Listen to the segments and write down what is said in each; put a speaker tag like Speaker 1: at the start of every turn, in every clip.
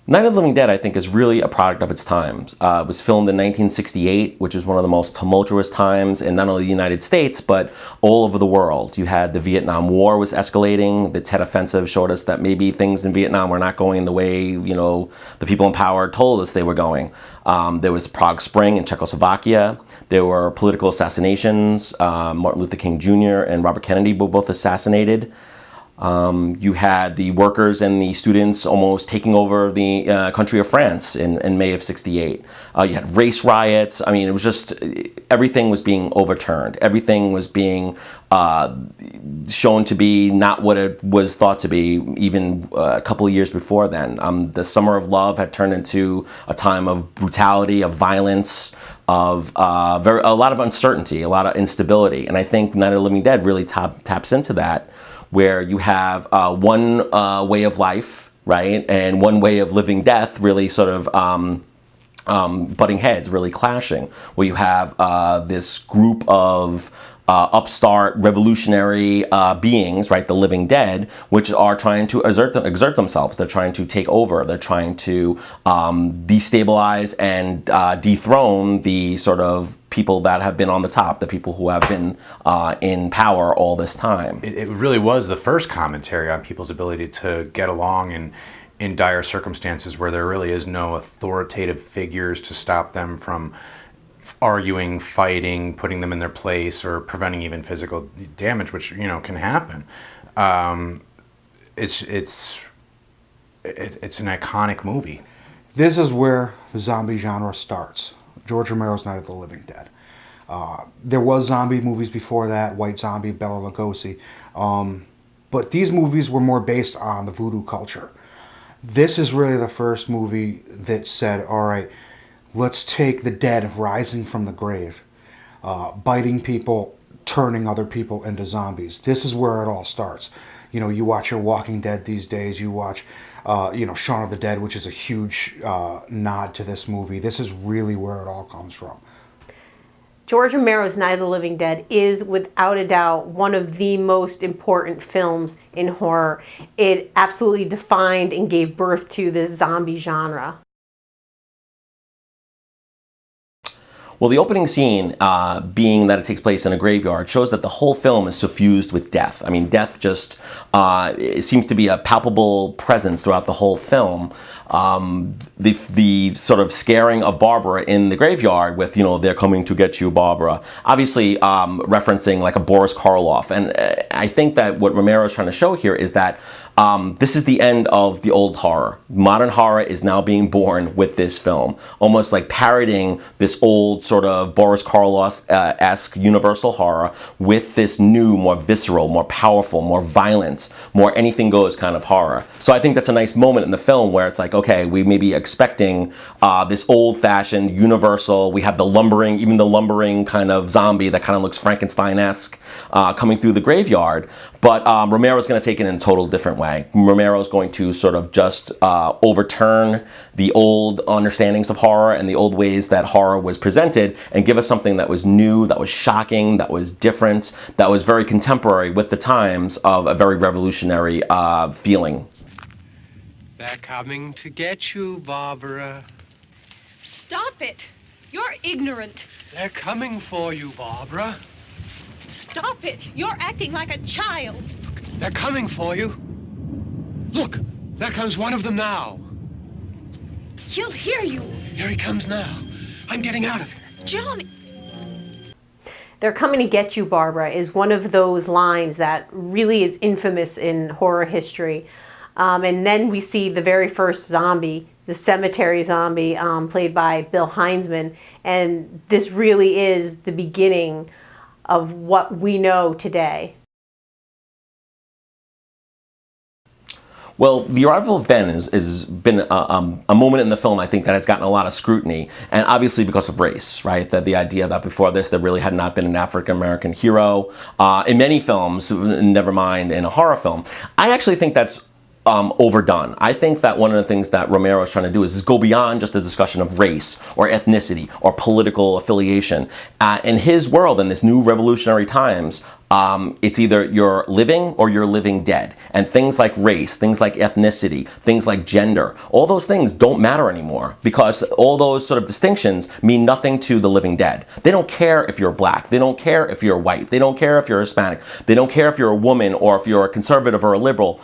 Speaker 1: Night of the Living Dead, I think, is really a product of its times. It was filmed in 1968, which is one of the most tumultuous times in not only the United States, but all over the world. You had the Vietnam War was escalating. The Tet Offensive showed us that maybe things in Vietnam were not going the way, the people in power told us they were going. There was the Prague Spring in Czechoslovakia. There were political assassinations. Martin Luther King Jr. and Robert Kennedy were both assassinated. You had the workers and the students almost taking over the country of France in May of '68. You had race riots. I mean, it was just, everything was being overturned. Everything was being shown to be not what it was thought to be even a couple of years before then. The Summer of Love had turned into a time of brutality, of violence, of a lot of uncertainty, a lot of instability. And I think Night of the Living Dead really taps into that, where you have one way of life, right, and one way of living death really sort of butting heads, really clashing, where you have this group of upstart revolutionary beings, right, the living dead, which are trying to exert themselves. They're trying to take over. They're trying to destabilize and dethrone the sort of people that have been on the top, the people who have been in power all this time.
Speaker 2: It really was the first commentary on people's ability to get along in dire circumstances where there really is no authoritative figures to stop them from arguing, fighting, putting them in their place, or preventing even physical damage, which can happen. It's an iconic movie.
Speaker 3: This is where the zombie genre starts. George Romero's Night of the Living Dead. There was zombie movies before that, White Zombie, Bela Lugosi, but these movies were more based on the voodoo culture. This is really the first movie that said, all right, let's take the dead rising from the grave, biting people, turning other people into zombies. This is where it all starts. You watch your Walking Dead these days, you watch Shaun of the Dead, which is a huge nod to this movie. This is really where it all comes from.
Speaker 4: George Romero's Night of the Living Dead is, without a doubt, one of the most important films in horror. It absolutely defined and gave birth to the zombie genre.
Speaker 1: Well, the opening scene, being that it takes place in a graveyard, shows that the whole film is suffused with death. I mean, death just it seems to be a palpable presence throughout the whole film. The sort of scaring of Barbara in the graveyard with, they're coming to get you, Barbara. Obviously, referencing like a Boris Karloff. And I think that what Romero is trying to show here is that this is the end of the old horror. Modern horror is now being born with this film, almost like parodying this old sort of Boris Karloff-esque universal horror with this new, more visceral, more powerful, more violent, more anything goes kind of horror. So I think that's a nice moment in the film where it's like, okay, we may be expecting this old-fashioned, universal, we have the lumbering, even the lumbering kind of zombie that kind of looks Frankenstein-esque coming through the graveyard. But Romero's going to take it in a total different way. Romero's going to sort of just overturn the old understandings of horror and the old ways that horror was presented and give us something that was new, that was shocking, that was different, that was very contemporary with the times of a very revolutionary feeling.
Speaker 5: They're coming to get you, Barbara.
Speaker 6: Stop it! You're ignorant.
Speaker 5: They're coming for you, Barbara.
Speaker 6: Stop it! You're acting like a child.
Speaker 5: They're coming for you. Look, there comes one of them now.
Speaker 6: He'll hear you.
Speaker 5: Here he comes now. I'm getting out of here.
Speaker 6: Johnny.
Speaker 4: They're coming to get you, Barbara is one of those lines that really is infamous in horror history. And then we see the very first zombie, the cemetery zombie, played by Bill Heinzman. And this really is the beginning of what we know today.
Speaker 1: Well, the arrival of Ben has been a moment in the film, I think, that has gotten a lot of scrutiny, and obviously because of race, right? That the idea that before this there really had not been an African-American hero in many films, never mind in a horror film. I actually think that's overdone. I think that one of the things that Romero is trying to do is go beyond just the discussion of race or ethnicity or political affiliation. In his world, in this new revolutionary times, It's either you're living or you're living dead. And things like race, things like ethnicity, things like gender, all those things don't matter anymore because all those sort of distinctions mean nothing to the living dead. They don't care if you're black. They don't care if you're white. They don't care if you're Hispanic. They don't care if you're a woman or if you're a conservative or a liberal.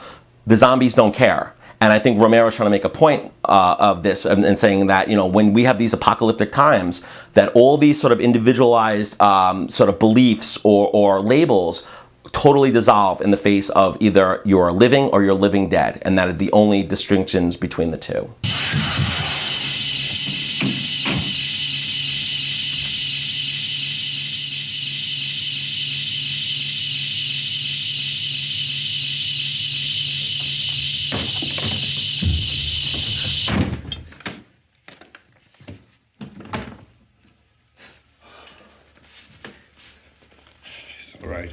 Speaker 1: The zombies don't care. And I think Romero's trying to make a point of this and saying that, you know, when we have these apocalyptic times, that all these sort of individualized sort of beliefs or labels totally dissolve in the face of either you're living or you're living dead. And that are the only distinctions between the two.
Speaker 5: It's all right.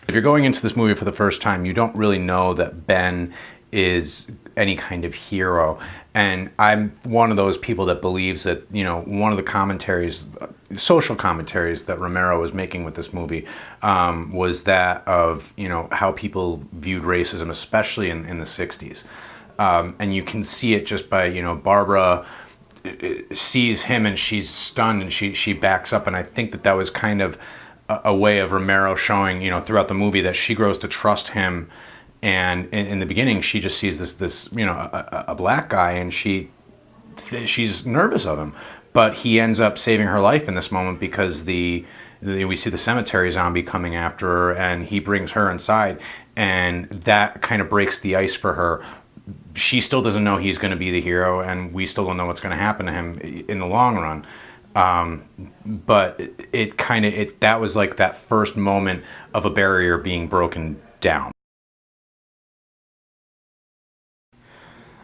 Speaker 2: If you're going into this movie for the first time, you don't really know that Ben is any kind of hero. And I'm one of those people that believes that, you know, one of the commentaries, social commentaries that Romero was making with this movie was that of, you know, how people viewed racism, especially in the 60s. And you can see it just by, you know, Barbara sees him and she's stunned and she backs up. And I think that was kind of a way of Romero showing, you know, throughout the movie that she grows to trust him. And in the beginning, she just sees this you know, a black guy, and she's nervous of him. But he ends up saving her life in this moment because we see the cemetery zombie coming after her, and he brings her inside, and that kind of breaks the ice for her. She still doesn't know he's going to be the hero, and we still don't know what's going to happen to him in the long run. But that was like that first moment of a barrier being broken down.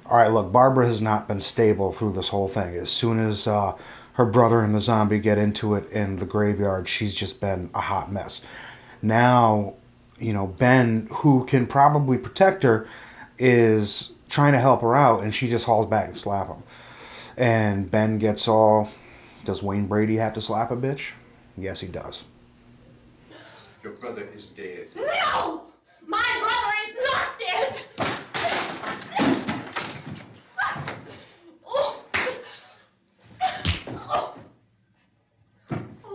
Speaker 3: All right, look, Barbara has not been stable through this whole thing. As soon as her brother and the zombie get into it in the graveyard, she's just been a hot mess. Now, you know, Ben, who can probably protect her, is trying to help her out, and she just hauls back and slap him. And Ben gets all, does Wayne Brady have to slap a bitch? Yes, he does.
Speaker 7: Your brother is dead.
Speaker 6: No! My brother is not dead! Oh. Oh. Oh.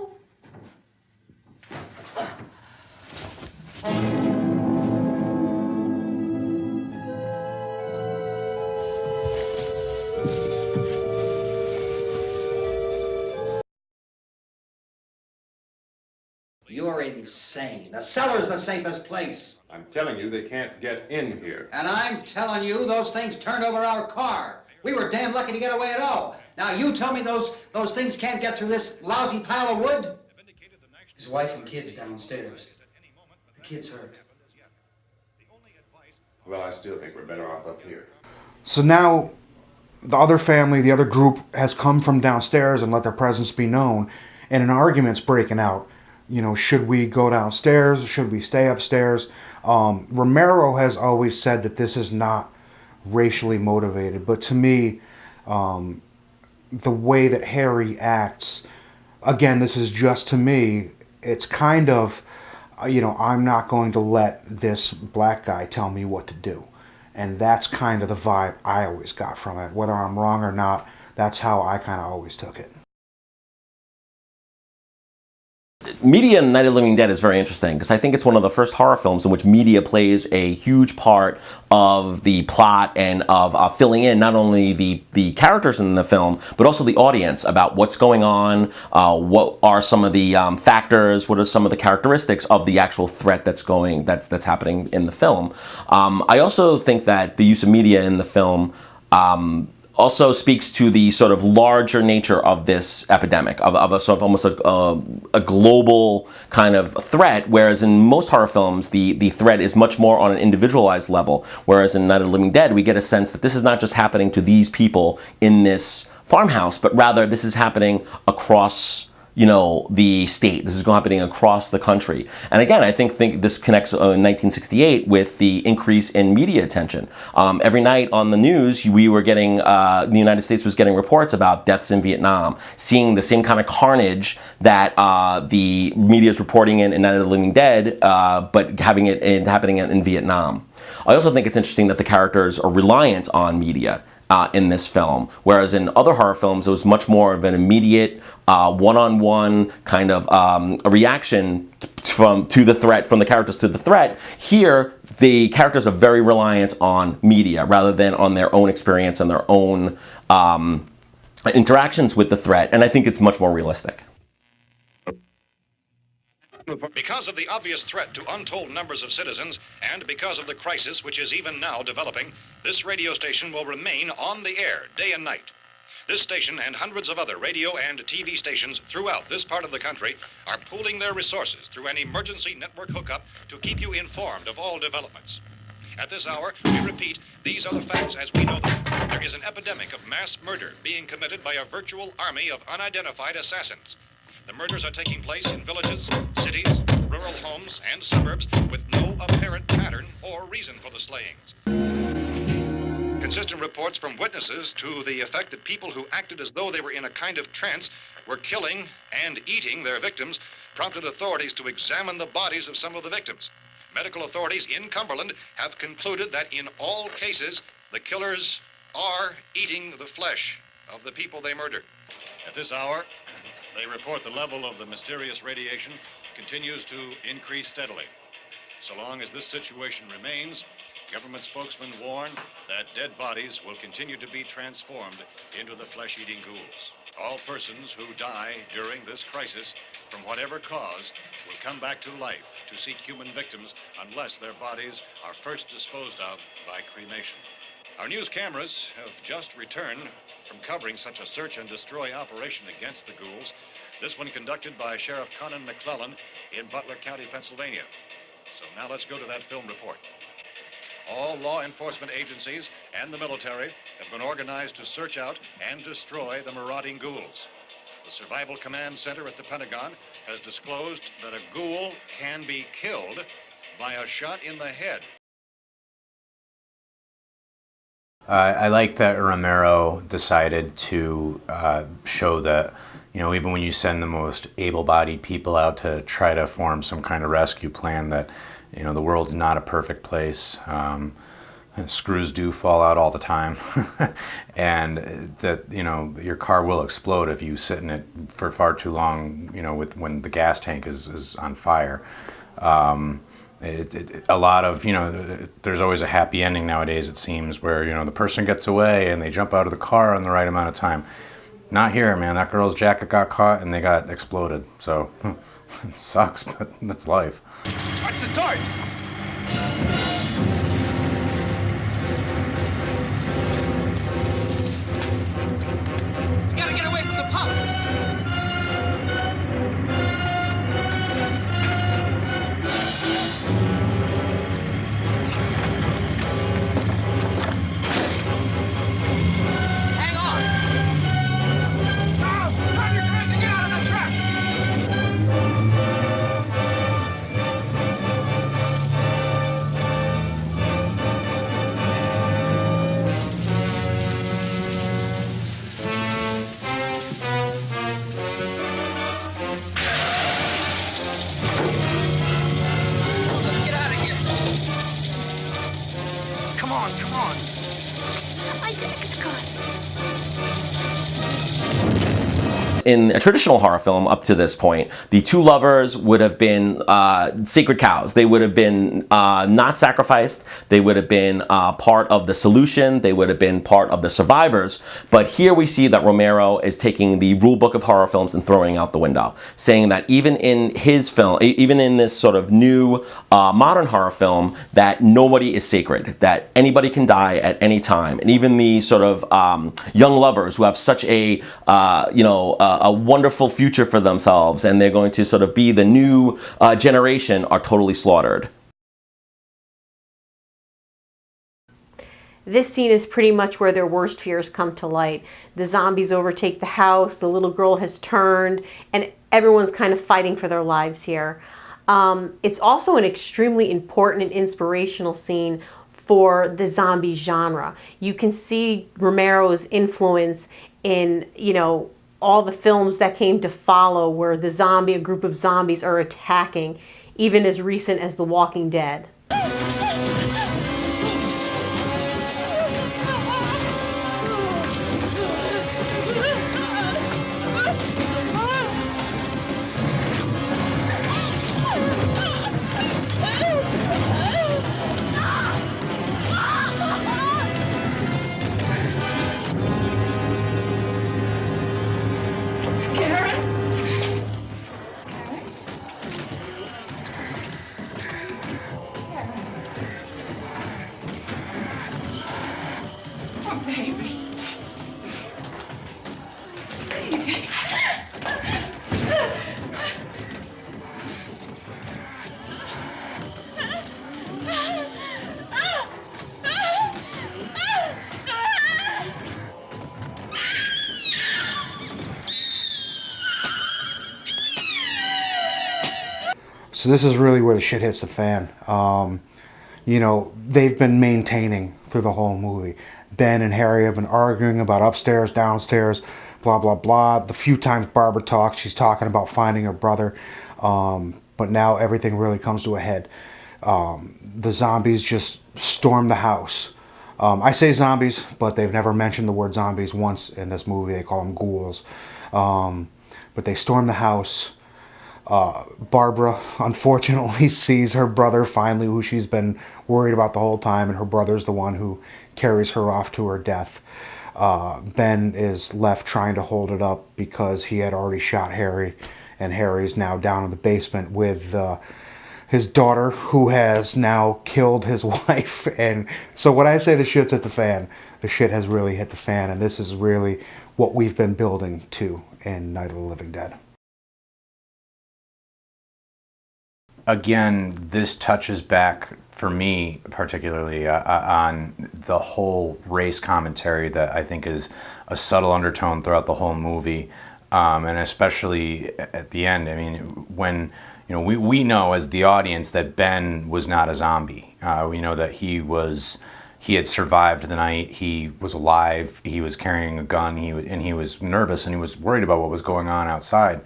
Speaker 8: You're insane. The cellar's the safest place.
Speaker 7: I'm telling you, they can't get in here.
Speaker 8: And I'm telling you, those things turned over our car. We were damn lucky to get away at all. Now you tell me those things can't get through this lousy pile of wood?
Speaker 9: His wife and kids downstairs. The kid's hurt.
Speaker 7: Well, I still think we're better off up here.
Speaker 3: So now the other family, the other group has come from downstairs and let their presence be known, and an argument's breaking out. You know, should we go downstairs? Should we stay upstairs? Romero has always said that this is not racially motivated, but to me, the way that Harry acts, again, this is just to me, it's kind of, you know, I'm not going to let this black guy tell me what to do. And that's kind of the vibe I always got from it. Whether I'm wrong or not, that's how I kind of always took it.
Speaker 1: Media in Night of the Living Dead is very interesting because I think it's one of the first horror films in which media plays a huge part of the plot and of filling in not only the characters in the film, but also the audience about what's going on, what are some of the factors, what are some of the characteristics of the actual threat that's happening in the film. I also think that the use of media in the film also speaks to the sort of larger nature of this epidemic, of a sort of almost a global kind of threat, whereas in most horror films, the threat is much more on an individualized level, whereas in Night of the Living Dead, we get a sense that this is not just happening to these people in this farmhouse, but rather this is happening across the state. This is happening across the country. And again, I think this connects in 1968 with the increase in media attention. Every night on the news, we were getting, the United States was getting reports about deaths in Vietnam, seeing the same kind of carnage that the media is reporting in Night of the Living Dead, but having it happening in Vietnam. I also think it's interesting that the characters are reliant on media in this film, whereas in other horror films it was much more of an immediate, one-on-one kind of a reaction to the threat, from the characters to the threat. Here, the characters are very reliant on media rather than on their own experience and their own interactions with the threat, and I think it's much more realistic.
Speaker 10: Because of the obvious threat to untold numbers of citizens, and because of the crisis which is even now developing, this radio station will remain on the air day and night. This station and hundreds of other radio and TV stations throughout this part of the country are pooling their resources through an emergency network hookup to keep you informed of all developments. At this hour, we repeat, these are the facts as we know them. There is an epidemic of mass murder being committed by a virtual army of unidentified assassins. The murders are taking place in villages, cities, rural homes, and suburbs with no apparent pattern or reason for the slayings. Consistent reports from witnesses to the effect that people who acted as though they were in a kind of trance were killing and eating their victims prompted authorities to examine the bodies of some of the victims. Medical authorities in Cumberland have concluded that in all cases, the killers are eating the flesh of the people they murdered. At this hour, they report the level of the mysterious radiation continues to increase steadily. So long as this situation remains, government spokesmen warn that dead bodies will continue to be transformed into the flesh-eating ghouls. All persons who die during this crisis, from whatever cause, will come back to life to seek human victims unless their bodies are first disposed of by cremation. Our news cameras have just returned from covering such a search and destroy operation against the ghouls, this one conducted by Sheriff Conan McClellan in Butler County, Pennsylvania. So now let's go to that film report. All law enforcement agencies and the military have been organized to search out and destroy the marauding ghouls. The Survival Command Center at the Pentagon has disclosed that a ghoul can be killed by a shot in the head.
Speaker 2: I like that Romero decided to show that, even when you send the most able-bodied people out to try to form some kind of rescue plan, that, the world's not a perfect place. Screws do fall out all the time. And that, your car will explode if you sit in it for far too long, when the gas tank is on fire. A lot of, there's always a happy ending nowadays, it seems, where, the person gets away and they jump out of the car in the right amount of time. Not here, man. That girl's jacket got caught and they got exploded. So, it sucks, but that's life.
Speaker 5: Watch the torch!
Speaker 9: Gotta get away from the pump!
Speaker 5: Come on.
Speaker 6: My jacket's caught.
Speaker 1: In a traditional horror film, up to this point, the two lovers would have been sacred cows. They would have been not sacrificed. They would have been part of the solution. They would have been part of the survivors. But here we see that Romero is taking the rule book of horror films and throwing out the window, saying that even in his film, even in this sort of new modern horror film, that nobody is sacred, that anybody can die at any time. And even the sort of young lovers who have such a wonderful future for themselves, and they're going to sort of be the new generation, are totally slaughtered.
Speaker 4: this scene is pretty much where their worst fears come to light. The zombies overtake the house, the little girl has turned, and everyone's kind of fighting for their lives here. It's also an extremely important and inspirational scene for the zombie genre. You can see Romero's influence in, you know, all the films that came to follow where a group of zombies are attacking, even as recent as The Walking Dead.
Speaker 3: So this is really where the shit hits the fan. You know, they've been maintaining through the whole movie. Ben and Harry have been arguing about upstairs, downstairs, blah, blah, blah. The few times Barbara talks, she's talking about finding her brother. But now everything really comes to a head. The zombies just storm the house. I say zombies, but they've never mentioned the word zombies once in this movie. They call them ghouls. But they storm the house. Barbara, unfortunately, sees her brother finally, who she's been worried about the whole time, and her brother's the one who carries her off to her death. Ben is left trying to hold it up because he had already shot Harry, and Harry's now down in the basement with his daughter, who has now killed his wife. And so when I say the shit's hit the fan, the shit has really hit the fan, and this is really what we've been building to in Night of the Living Dead.
Speaker 2: Again, this touches back, for me particularly, on the whole race commentary that I think is a subtle undertone throughout the whole movie, and especially at the end. I mean, when we know as the audience that Ben was not a zombie. We know that he had survived the night. He was alive. He was carrying a gun. He was nervous and he was worried about what was going on outside.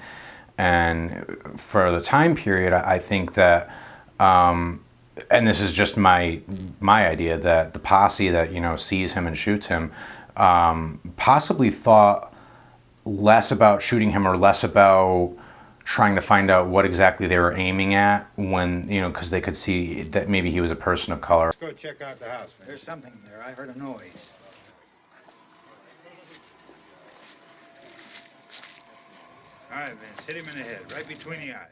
Speaker 2: And for the time period, I think that, and this is just my idea, that the posse that sees him and shoots him, possibly thought less about shooting him or less about trying to find out what exactly they were aiming at, when because they could see that maybe he was a person of color.
Speaker 11: Let's go check out the house. There's something there. I heard a noise. All right, Vince, hit him in the head, right between the eyes.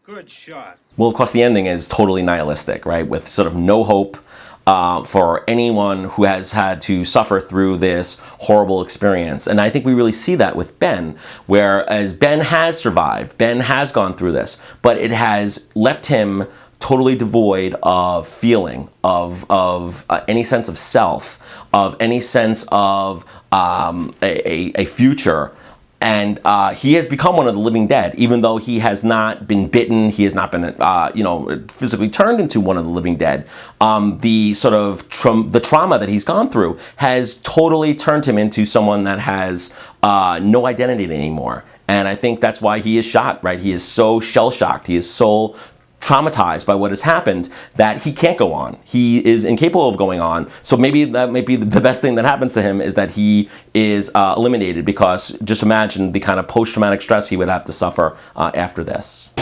Speaker 11: Good shot.
Speaker 1: Well, of course, the ending is totally nihilistic, right? With sort of no hope for anyone who has had to suffer through this horrible experience. And I think we really see that with Ben, whereas Ben has survived, Ben has gone through this, but it has left him totally devoid of feeling, of any sense of self, of any sense of a future. And he has become one of the living dead, even though he has not been bitten, he has not been, physically turned into one of the living dead. The sort of the trauma that he's gone through has totally turned him into someone that has no identity anymore. And I think that's why he is shot, right? He is so shell-shocked, he is so traumatized by what has happened that he can't go on. He is incapable of going on. So maybe that may be the best thing that happens to him, is that he is eliminated, because just imagine the kind of post-traumatic stress he would have to suffer after this.